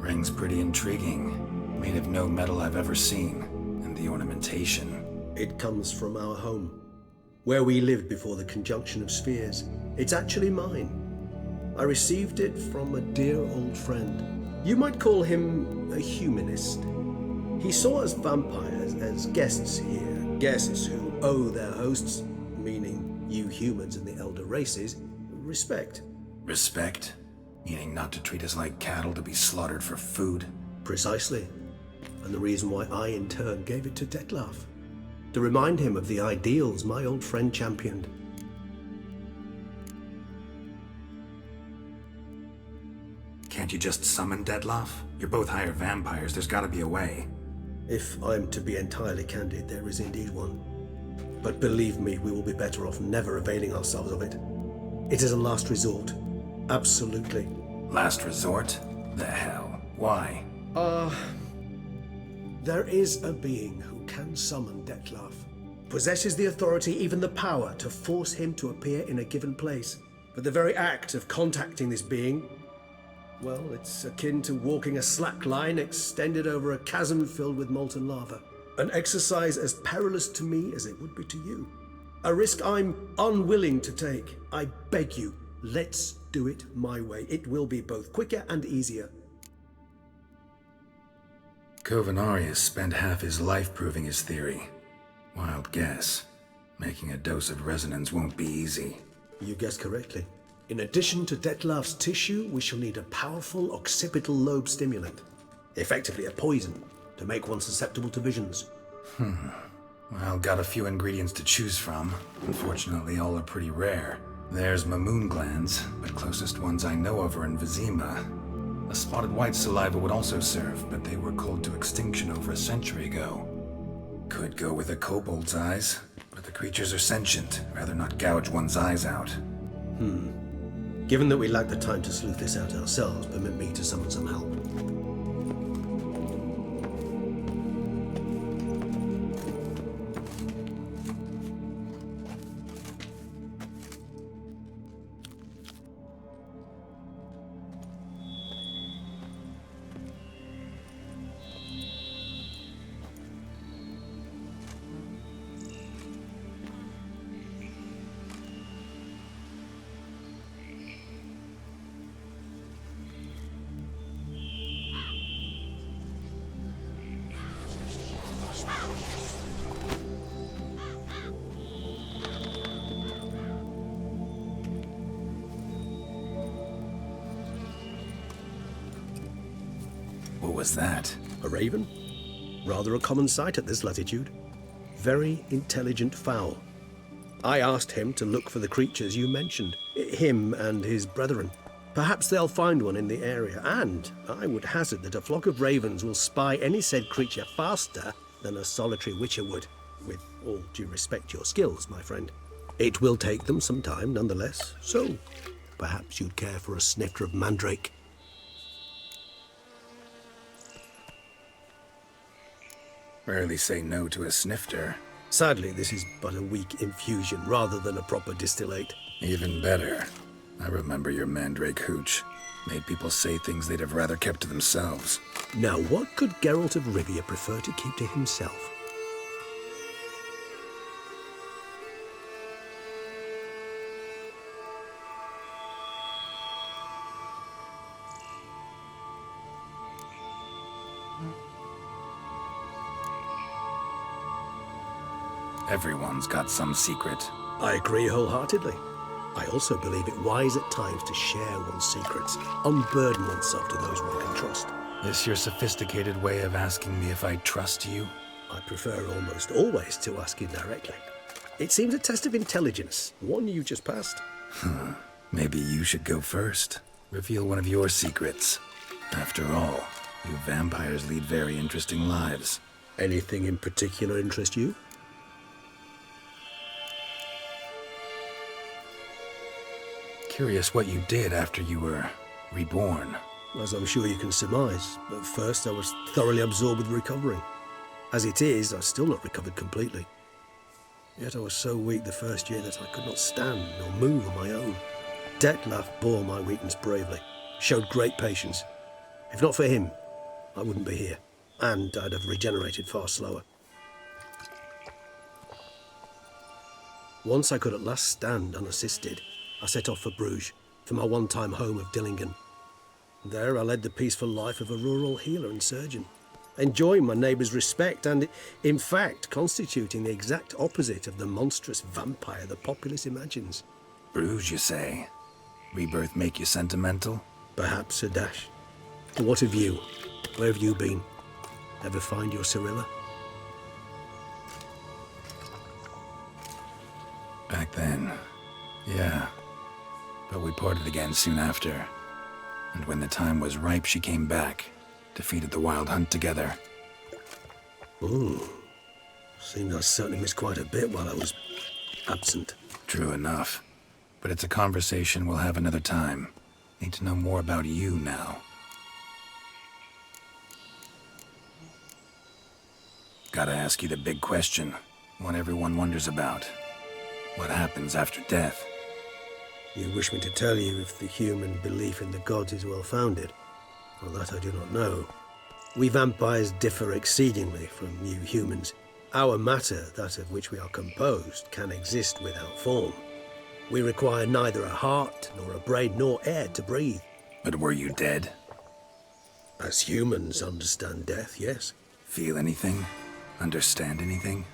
Ring's pretty intriguing. Made of no metal I've ever seen. And the ornamentation. It comes from our home, where we lived before the conjunction of spheres. It's actually mine. I received it from a dear old friend. You might call him a humanist. He saw us vampires as guests here, guests who owe their hosts, meaning you humans and the elder races, respect. Respect? Meaning not to treat us like cattle to be slaughtered for food? Precisely. And the reason why I, in turn, gave it to Detlef. To remind him of the ideals my old friend championed. Can't you just summon Detlef? You're both higher vampires, there's gotta be a way. If I'm to be entirely candid, there is indeed one. But believe me, we will be better off never availing ourselves of it. It is a last resort. Absolutely. Last resort? The hell? Why? There is a being who can summon Detlef. Possesses the authority, even the power, to force him to appear in a given place. But the very act of contacting this being, well, it's akin to walking a slack line extended over a chasm filled with molten lava. An exercise as perilous to me as it would be to you. A risk I'm unwilling to take. I beg you, let's do it my way. It will be both quicker and easier. Covenarius spent half his life proving his theory. Wild guess. Making a dose of resonance won't be easy. You guessed correctly. In addition to Detlef's tissue, we shall need a powerful occipital lobe stimulant. Effectively a poison, to make one susceptible to visions. Well, got a few ingredients to choose from. Unfortunately, all are pretty rare. There's Mamoon glands, but closest ones I know of are in Vizima. A spotted white saliva would also serve, but they were cold to extinction over a century ago. Could go with a kobold's eyes, but the creatures are sentient. Rather not gouge one's eyes out. Given that we lack the time to sleuth this out ourselves, permit me to summon some help. What was that? A raven? Rather a common sight at this latitude. Very intelligent fowl. I asked him to look for the creatures you mentioned, him and his brethren. Perhaps they'll find one in the area, and I would hazard that a flock of ravens will spy any said creature faster than a solitary witcher would. With all due respect to your skills, my friend. It will take them some time, nonetheless, so perhaps you'd care for a snifter of mandrake. Rarely say no to a snifter. Sadly, this is but a weak infusion rather than a proper distillate. Even better. I remember your mandrake hooch. Made people say things they'd have rather kept to themselves. Now, what could Geralt of Rivia prefer to keep to himself? Everyone's got some secret. I agree wholeheartedly. I also believe it wise at times to share one's secrets, unburden oneself to those one can trust. This your sophisticated way of asking me if I trust you? I prefer almost always to ask indirectly. It seems a test of intelligence, one you just passed. Maybe you should go first. Reveal one of your secrets. After all, you vampires lead very interesting lives. Anything in particular interest you? Curious what you did after you were reborn. As I'm sure you can surmise, but first I was thoroughly absorbed with recovering. As it is, I've still not recovered completely. Yet I was so weak the first year that I could not stand nor move on my own. Detlef bore my weakness bravely, showed great patience, If not for him, I wouldn't be here, and I'd have regenerated far slower. Once I could at last stand unassisted, I set off for Bruges, for my one-time home of Dillingen. There I led the peaceful life of a rural healer and surgeon, enjoying my neighbours' respect and, in fact, constituting the exact opposite of the monstrous vampire the populace imagines. Bruges, you say? Rebirth make you sentimental? Perhaps a dash. What of you? Where have you been? Ever find your Cyrilla? Back then, yeah. But we parted again soon after. And when the time was ripe, she came back. Defeated the Wild Hunt together. Ooh. Seems I certainly missed quite a bit while I was absent. True enough. But it's a conversation we'll have another time. Need to know more about you now. Gotta ask you the big question. One everyone wonders about. What happens after death? You wish me to tell you if the human belief in the gods is well founded? Well, that I do not know. We vampires differ exceedingly from you humans. Our matter, that of which we are composed, can exist without form. We require neither a heart, nor a brain, nor air to breathe. But were you dead? As humans understand death, yes. Feel anything? Understand anything?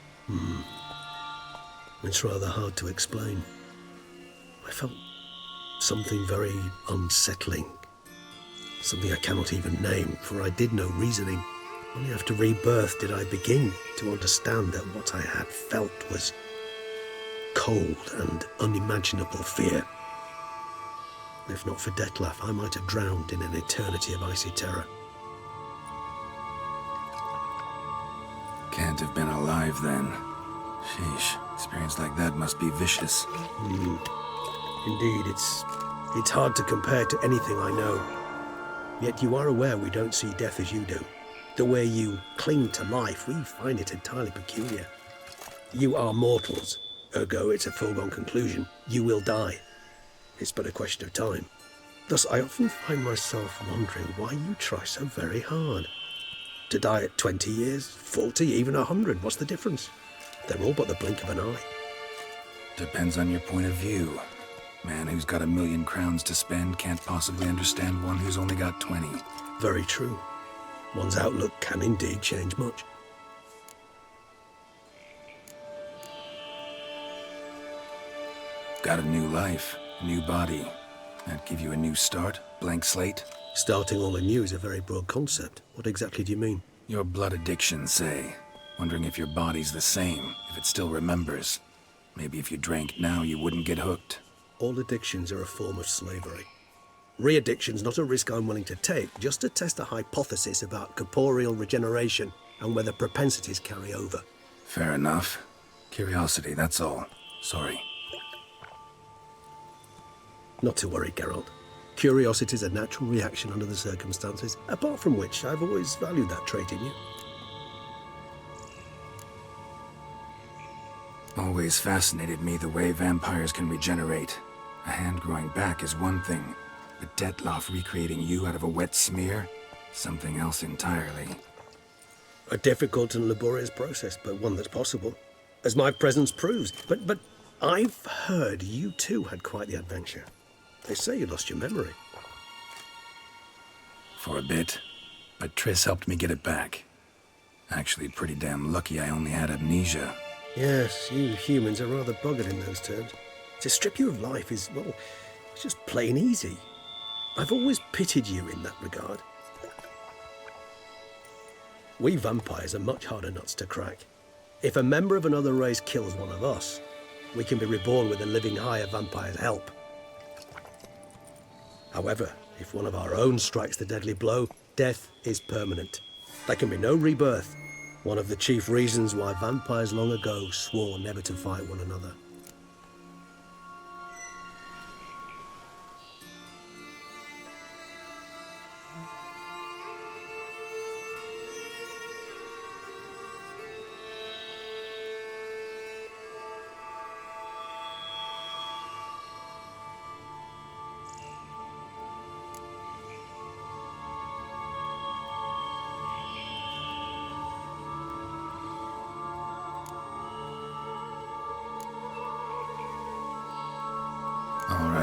It's rather hard to explain. I felt something very unsettling. Something I cannot even name, for I did no reasoning. Only after rebirth did I begin to understand that what I had felt was cold and unimaginable fear. If not for Dettlaff, I might have drowned in an eternity of icy terror. Can't have been alive then. Sheesh, experience like that must be vicious. Indeed, it's hard to compare to anything I know. Yet you are aware we don't see death as you do. The way you cling to life, we find it entirely peculiar. You are mortals, ergo it's a foregone conclusion. You will die. It's but a question of time. Thus, I often find myself wondering why you try so very hard. To die at 20 years, 40, even 100, what's the difference? They're all but the blink of an eye. Depends on your point of view. Man who's got 1,000,000 crowns to spend can't possibly understand one who's only got 20. Very true. One's outlook can indeed change much. Got a new life, a new body. That give you a new start? Blank slate? Starting all anew is a very broad concept. What exactly do you mean? Your blood addiction, say. Wondering if your body's the same, if it still remembers. Maybe if you drank now, you wouldn't get hooked. All addictions are a form of slavery. Re-addiction's not a risk I'm willing to take, just to test a hypothesis about corporeal regeneration and whether propensities carry over. Fair enough. Curiosity, that's all. Sorry. Not to worry, Geralt. Curiosity is a natural reaction under the circumstances, apart from which I've always valued that trait in you. Always fascinated me the way vampires can regenerate. A hand growing back is one thing, but Dettlaff recreating you out of a wet smear? Something else entirely. A difficult and laborious process, but one that's possible, as my presence proves. But I've heard you too had quite the adventure. They say you lost your memory. For a bit, but Triss helped me get it back. Actually, pretty damn lucky I only had amnesia. Yes, you humans are rather buggered in those terms. To strip you of life is, well, it's just plain easy. I've always pitied you in that regard. We vampires are much harder nuts to crack. If a member of another race kills one of us, we can be reborn with a living higher vampire's help. However, if one of our own strikes the deadly blow, death is permanent. There can be no rebirth. One of the chief reasons why vampires long ago swore never to fight one another.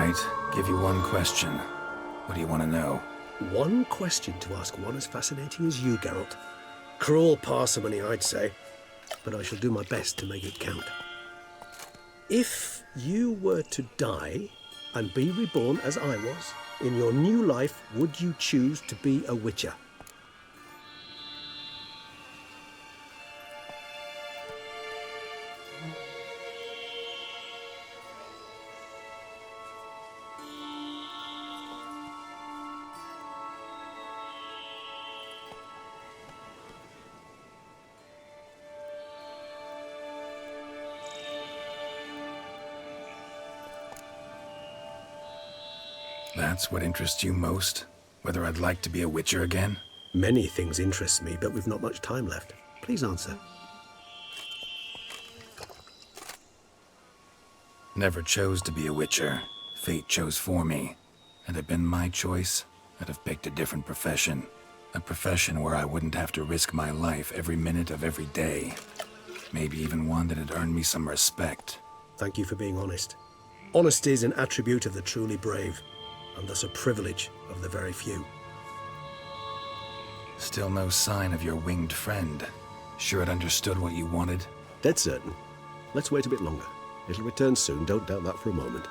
right. Give you one question. What do you want to know? One question to ask one as fascinating as you, Geralt. Cruel parsimony, I'd say, but I shall do my best to make it count. If you were to die and be reborn as I was, in your new life, would you choose to be a Witcher? That's what interests you most? Whether I'd like to be a Witcher again? Many things interest me, but we've not much time left. Please answer. Never chose to be a Witcher. Fate chose for me. Had it been my choice, I'd have picked a different profession. A profession where I wouldn't have to risk my life every minute of every day. Maybe even one that had earned me some respect. Thank you for being honest. Honesty is an attribute of the truly brave, and thus a privilege of the very few. Still no sign of your winged friend. Sure it understood what you wanted? Dead certain. Let's wait a bit longer. It'll return soon, don't doubt that for a moment.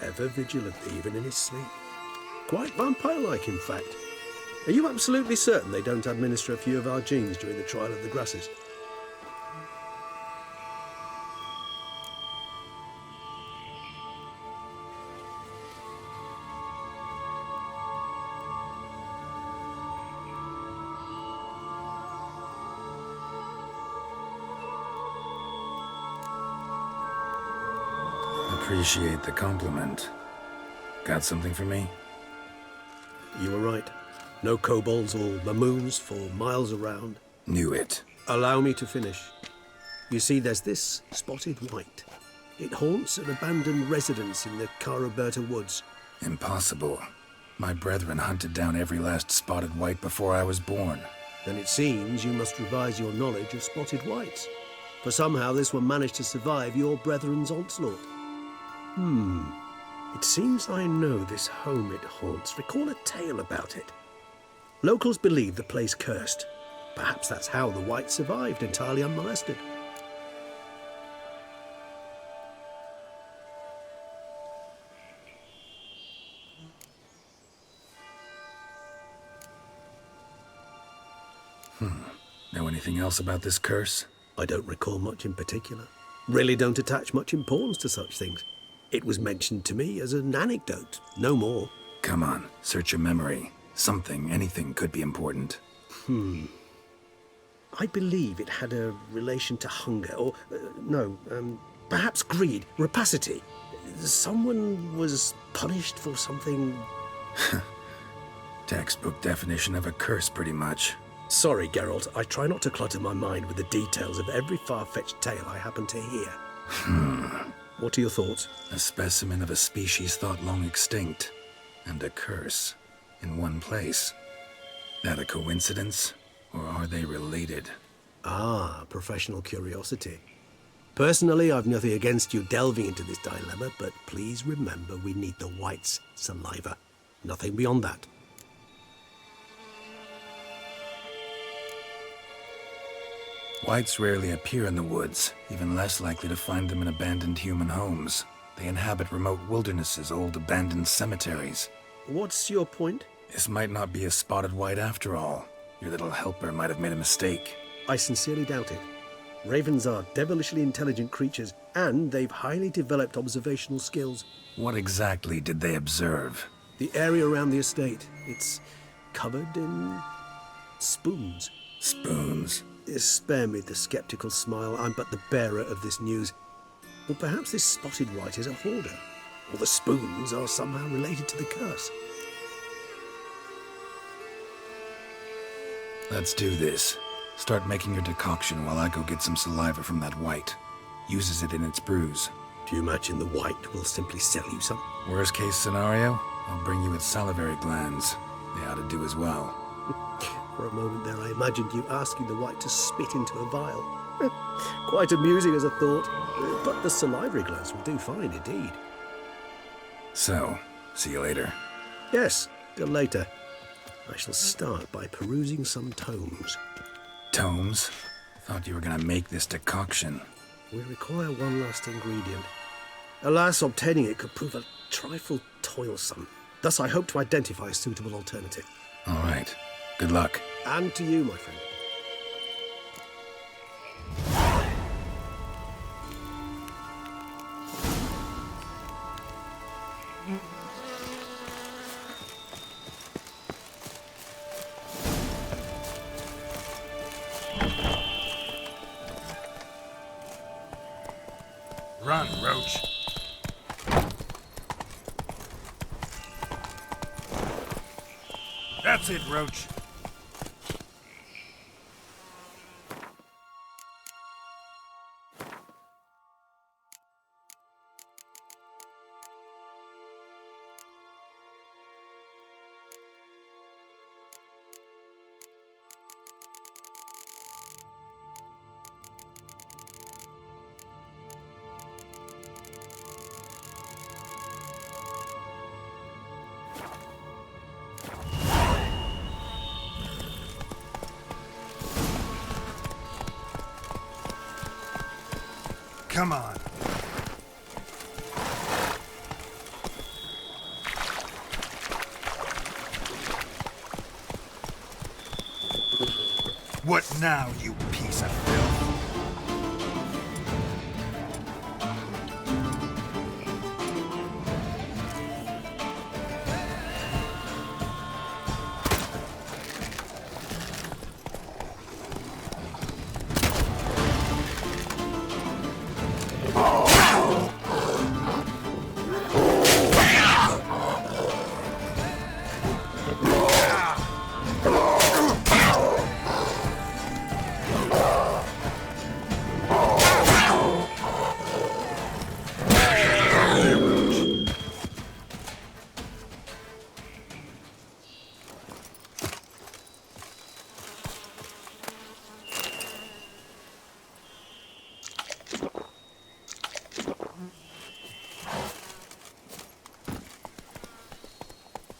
Ever vigilant, even in his sleep. Quite vampire-like, in fact. Are you absolutely certain they don't administer a few of our genes during the trial of the grasses? Appreciate the compliment. Got something for me? You were right. No kobolds or mamoons for miles around. Knew it. Allow me to finish. You see, there's this spotted white. It haunts an abandoned residence in the Caraberta woods. Impossible. My brethren hunted down every last spotted white before I was born. Then it seems you must revise your knowledge of spotted whites. For somehow this one managed to survive your brethren's onslaught. It seems I know this home it haunts. Recall a tale about it. Locals believe the place cursed. Perhaps that's how the whites survived entirely unmolested. Know anything else about this curse? I don't recall much in particular. Really don't attach much importance to such things. It was mentioned to me as an anecdote, no more. Come on, search your memory. Something, anything could be important. I believe it had a relation to hunger, or, perhaps greed, rapacity. Someone was punished for something... Textbook definition of a curse, pretty much. Sorry, Geralt, I try not to clutter my mind with the details of every far-fetched tale I happen to hear. What are your thoughts? A specimen of a species thought long extinct, and a curse, in one place. That a coincidence, or are they related? Ah, professional curiosity. Personally, I've nothing against you delving into this dilemma, but please remember we need the white's saliva. Nothing beyond that. Whites rarely appear in the woods, even less likely to find them in abandoned human homes. They inhabit remote wildernesses, old abandoned cemeteries. What's your point? This might not be a spotted white after all. Your little helper might have made a mistake. I sincerely doubt it. Ravens are devilishly intelligent creatures, and they've highly developed observational skills. What exactly did they observe? The area around the estate, it's covered in spoons. Spoons? Spare me the skeptical smile. I'm but the bearer of this news. Or perhaps this spotted white is a hoarder, or the spoons are somehow related to the curse. Let's do this. Start making your decoction while I go get some saliva from that white. Uses it in its brews. Do you imagine the white will simply sell you some? Worst case scenario, I'll bring you its salivary glands. They ought to do as well. For a moment there I imagined you asking the white to spit into a vial. Quite amusing as a thought, but the salivary glands will do fine indeed. So, see you later. Yes, till later. I shall start by perusing some tomes. Tomes? Thought you were gonna make this decoction. We require one last ingredient. Alas, obtaining it could prove a trifle toilsome. Thus I hope to identify a suitable alternative. All right. Good luck. And to you, my friend. Run, Roach. That's it, Roach. Come on. What now, you piece of filth?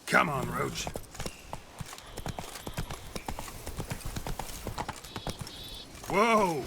Come on, Roach. Whoa!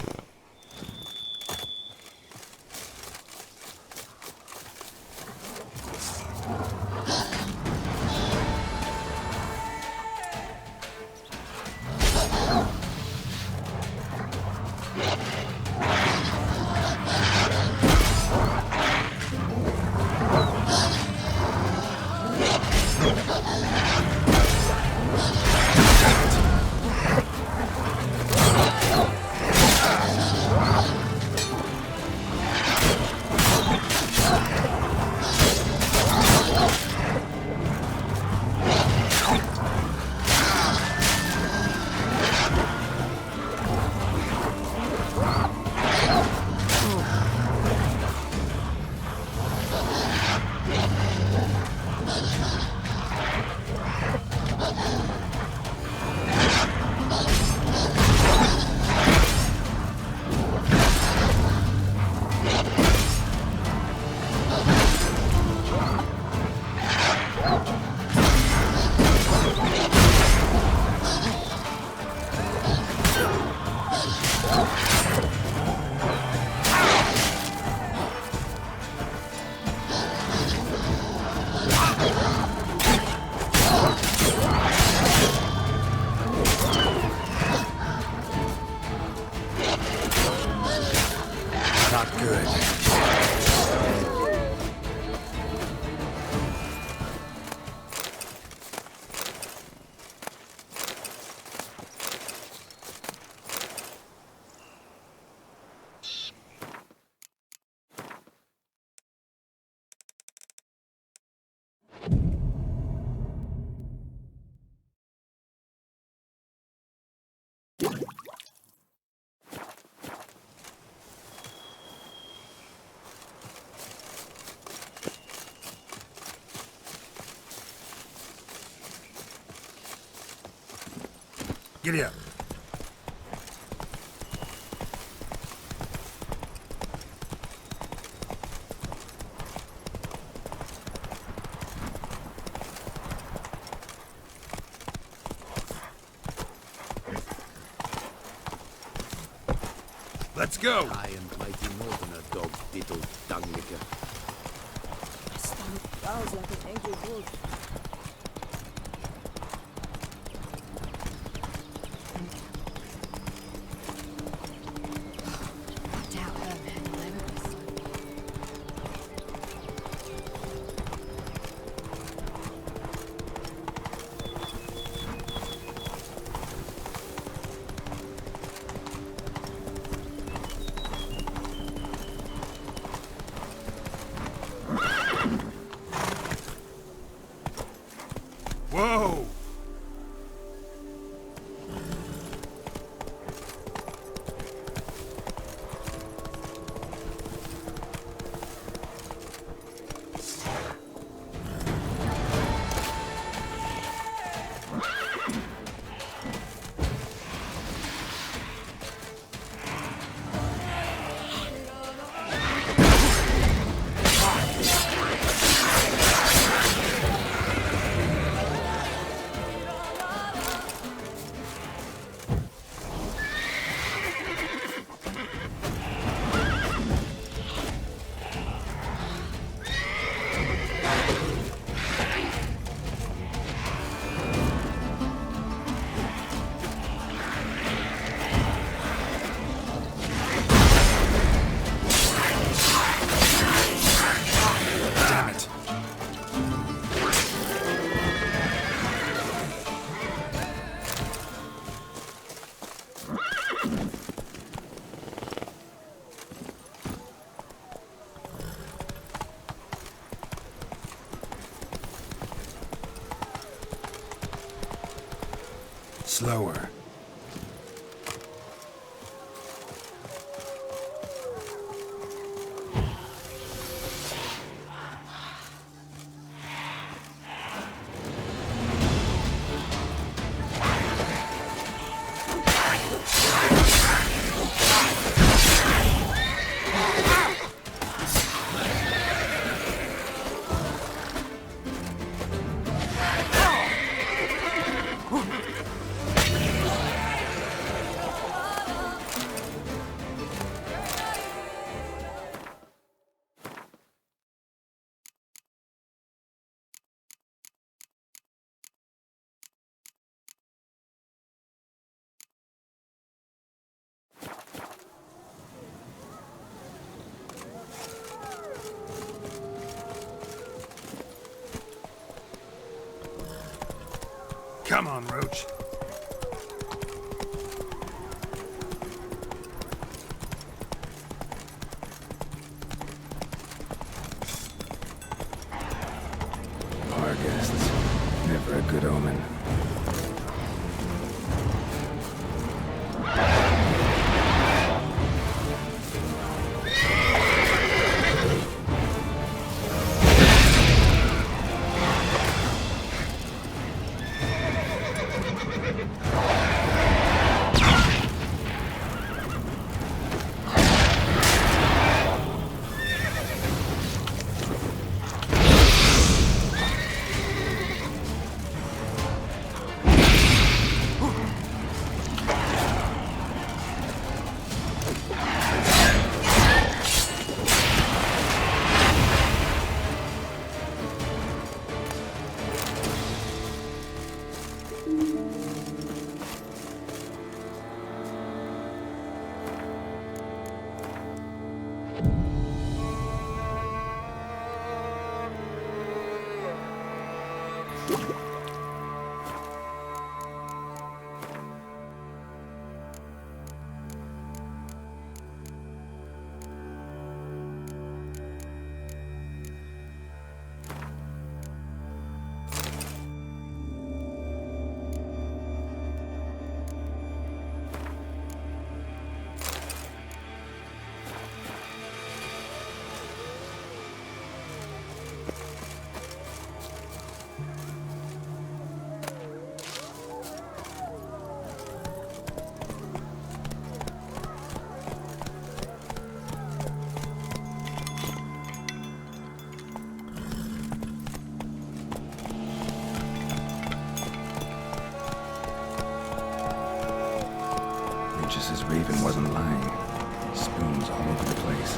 Giddy up. Let's go! I am mighty northerner, dog, little dung licker. My stomach growls like an angry wolf. I doubt Herman will ever be so. Whoa! Damn it. Slower. Come on, Roach. Our guests. Never a good omen. Regis' raven wasn't lying. Spoons all over the place.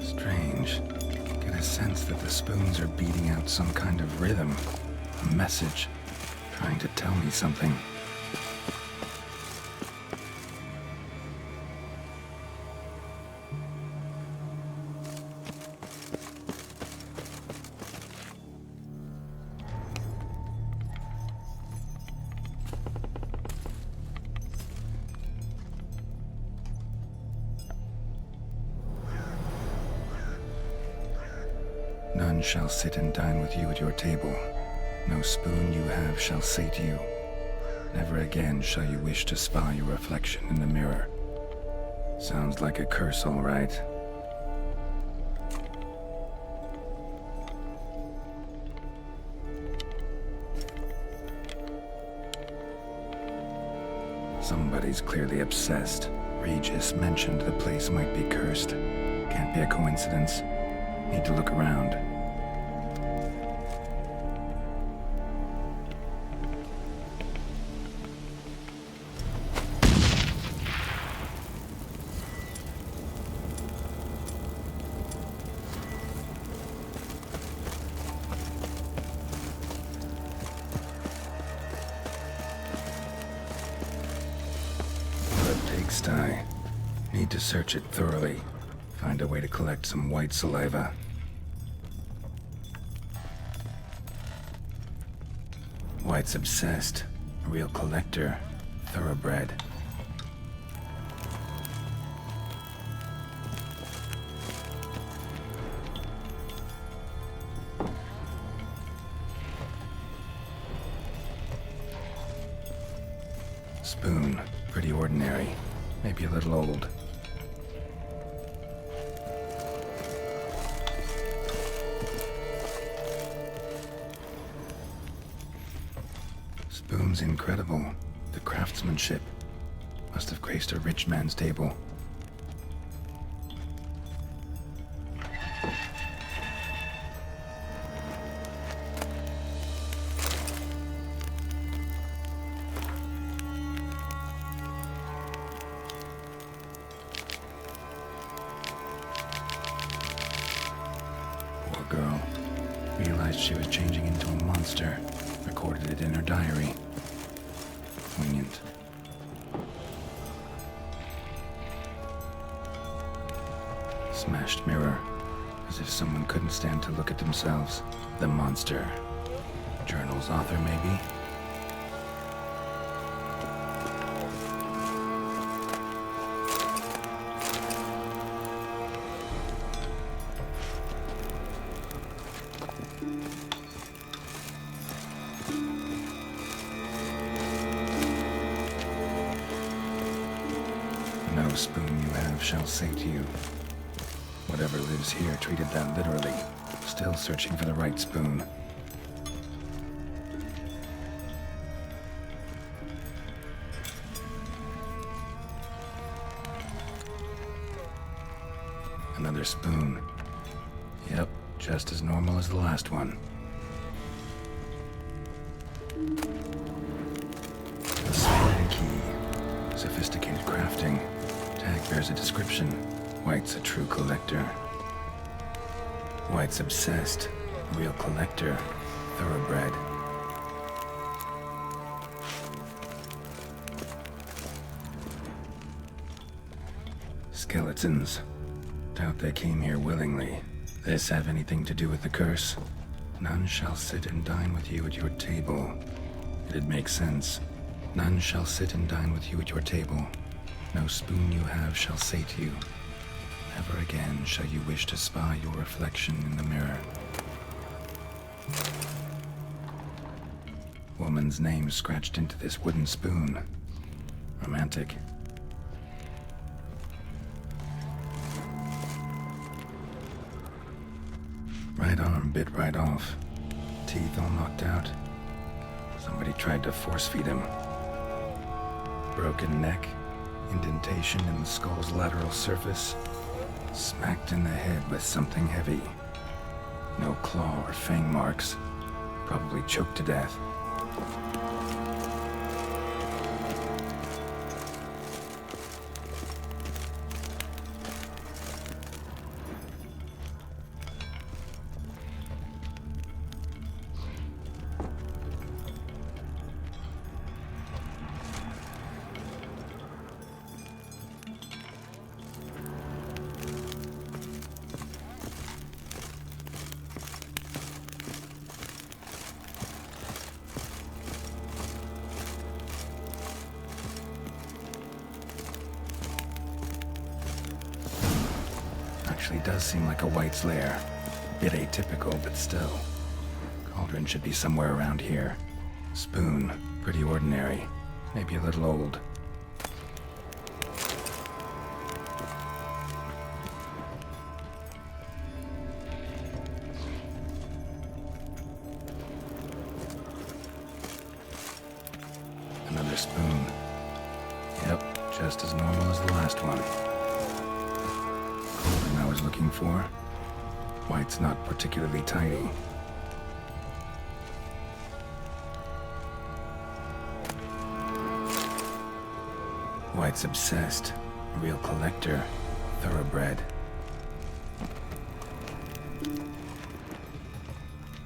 Strange. Get a sense that the spoons are beating out some kind of rhythm, a message, trying to tell me something. None shall sit and dine with you at your table. No spoon you have shall sate you. Never again shall you wish to spy your reflection in the mirror. Sounds like a curse, all right. Somebody's clearly obsessed. Regis mentioned the place might be cursed. Can't be a coincidence. Need to look around. Pigsty. Need to search it thoroughly. Find a way to collect some white saliva. White's obsessed. A real collector. Thoroughbred. Spoon. Pretty ordinary. Maybe a little old. Spoon's incredible. The craftsmanship. Must have graced a rich man's table. Poor girl. Realized she was changing into a monster. Recorded it in her diary. Poignant. Smashed mirror. As if someone couldn't stand to look at themselves. The monster. Journal's author, maybe? No spoon you have shall sate you. Whatever lives here treated that literally. Still searching for the right spoon. Another spoon. Yep, just as normal as the last one. A spinning key. Sophisticated crafting. Tag bears a description. White's a true collector. White's obsessed. Real collector. Thoroughbred. Skeletons. Doubt they came here willingly. This have anything to do with the curse? None shall sit and dine with you at your table. It'd make sense. None shall sit and dine with you at your table. No spoon you have shall sate you. Never again shall you wish to spy your reflection in the mirror. Woman's name scratched into this wooden spoon. Romantic. Right arm bit right off. Teeth all knocked out. Somebody tried to force feed him. Broken neck. Indentation in the skull's lateral surface. Smacked in the head with something heavy. No claw or fang marks. Probably choked to death. Actually does seem like a White's lair. Bit atypical, but still. Cauldron should be somewhere around here. Spoon, pretty ordinary. Maybe a little old. Another spoon. Yep, just as normal as the last one. Cauldron I was looking for. White's not particularly tidy. White's obsessed. A real collector. Thoroughbred.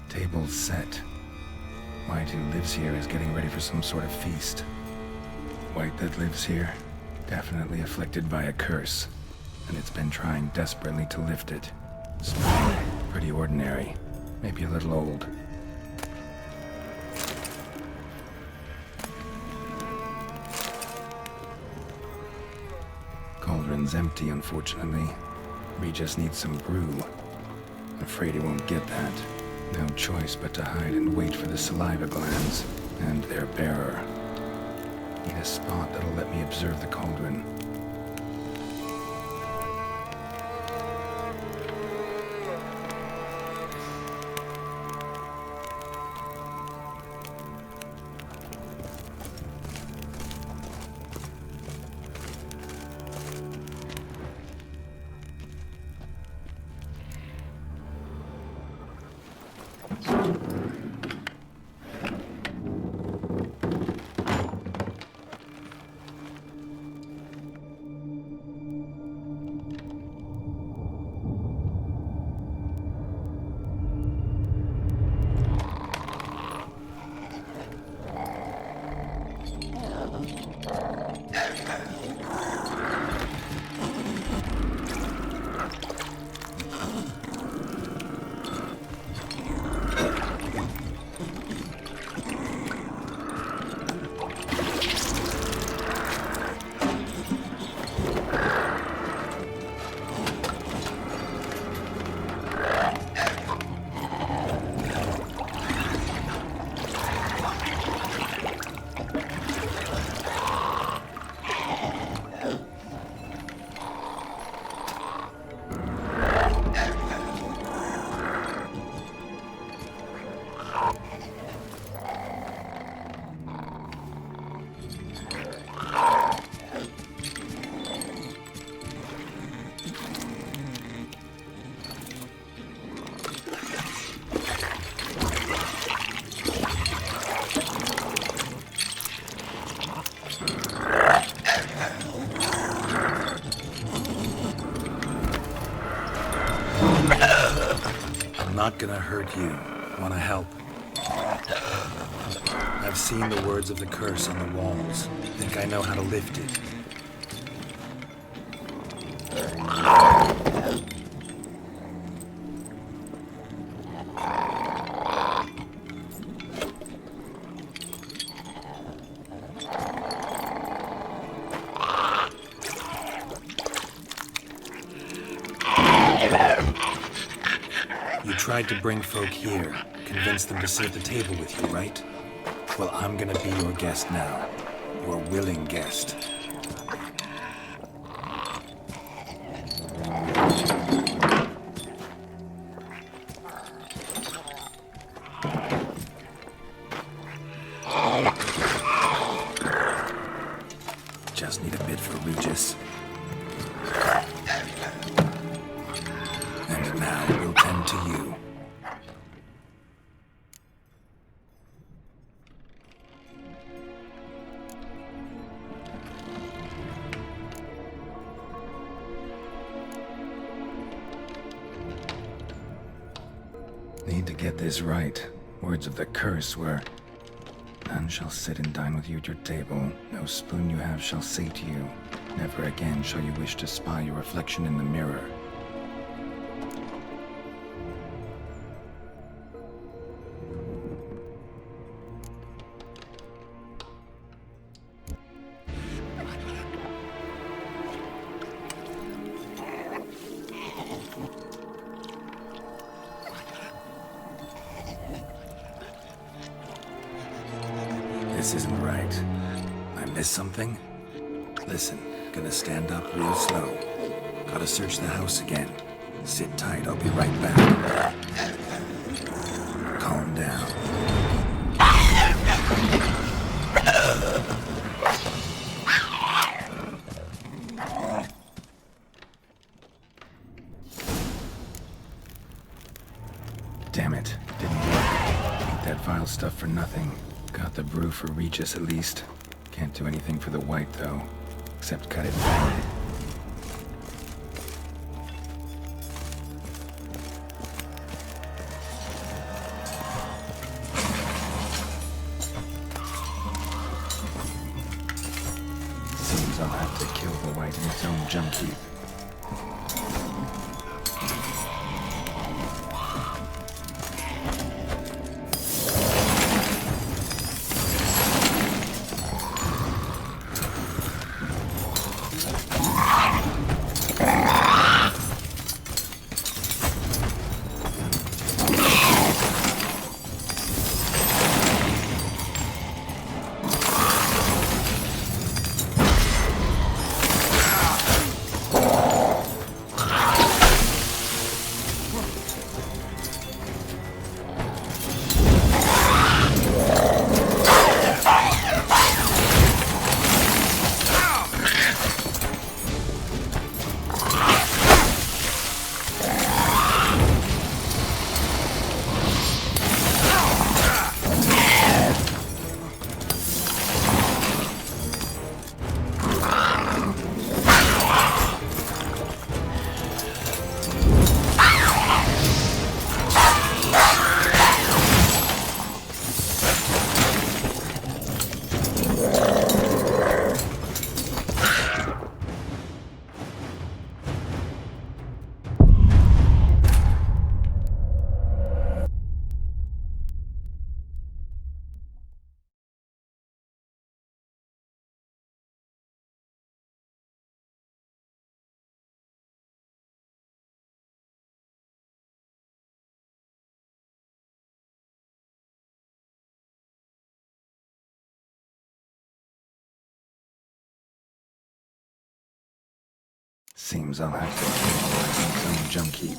Table's set. White, who lives here, is getting ready for some sort of feast. White that lives here, definitely afflicted by a curse, and it's been trying desperately to lift it. Spoon, pretty ordinary, maybe a little old. Cauldron's empty, unfortunately. We just need some brew. I'm afraid he won't get that. No choice but to hide and wait for the saliva glands and their bearer. Need a spot that'll let me observe the cauldron. not gonna hurt you. Wanna help? I've seen the words of the curse on the walls. Think I know how to lift it. You tried to bring folk here, convince them to sit at the table with you, right? Well, I'm gonna be your guest now. Your willing guest. Just need a bit for Regis. And now we'll tend to you. Need to get this right. Words of the curse were, "None shall sit and dine with you at your table. No spoon you have shall sate you. Never again shall you wish to spy your reflection in the mirror." This isn't right. I missed something? Listen, gonna stand up real slow. Gotta search the house again. Sit tight, I'll be right back. Calm down. Damn it, didn't work. Ate that vile stuff for nothing. Got the brew for Regis at least. Can't do anything for the white though, except cut it down. Seems I'll have to kill the white in its own junk heap. Seems I'll have to kill some junk heap.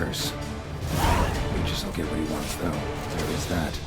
curse. Regis will get what he wants, though. There is that.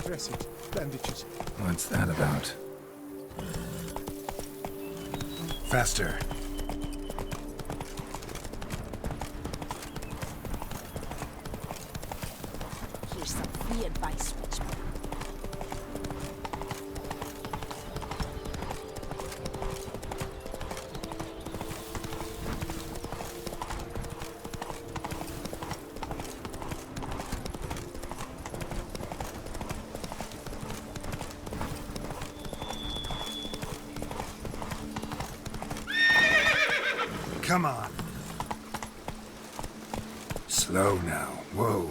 Dressing, bandages. What's that about? Faster. Here's some free advice, Richmond. Come on. Slow now. Whoa.